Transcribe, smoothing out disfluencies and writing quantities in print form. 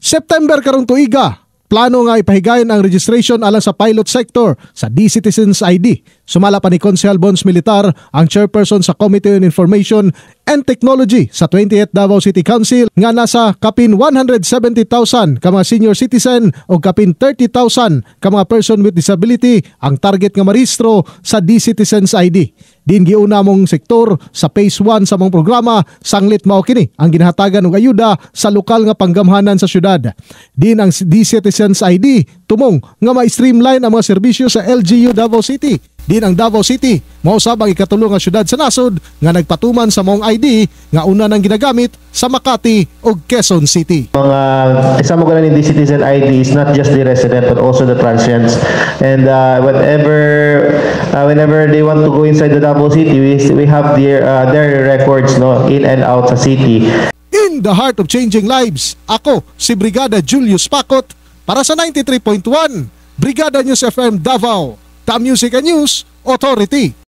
September karong tuiga, plano nga ipahigayon ang registration alang sa pilot sector sa D-Citizens ID. Sumala pa ni Konsehal Bons Militar, ang chairperson sa Committee on Information and Technology sa 28th Davao City Council nga nasa kapin 170,000 ka mga senior citizen o kapin 30,000 ka mga person with disability ang target nga marehistro sa D-Citizens ID. Din giuna mong sektor sa phase 1 sa mong programa, sanglit mao kini ang ginahatagan og ayuda sa lokal nga panggamhanan sa syudad. Din ang D-Citizens ID tumong nga ma-streamline ang mga serbisyo sa LGU Davao City. Din ang Davao City mao sab ang ikatulo nga syudad sa nasod nga nagpatuman sa maong ID nga una nang ginagamit sa Makati ug Quezon City. Mga isa mo ganan ni D-Citizen ID is not just the resident but also the transients, and whenever they want to go inside the Davao City, we have their records in and out sa city. In the heart of changing lives, ako si Brigada Julius Pacot para sa 93.1 Brigada News FM Davao, The Music and News Authority.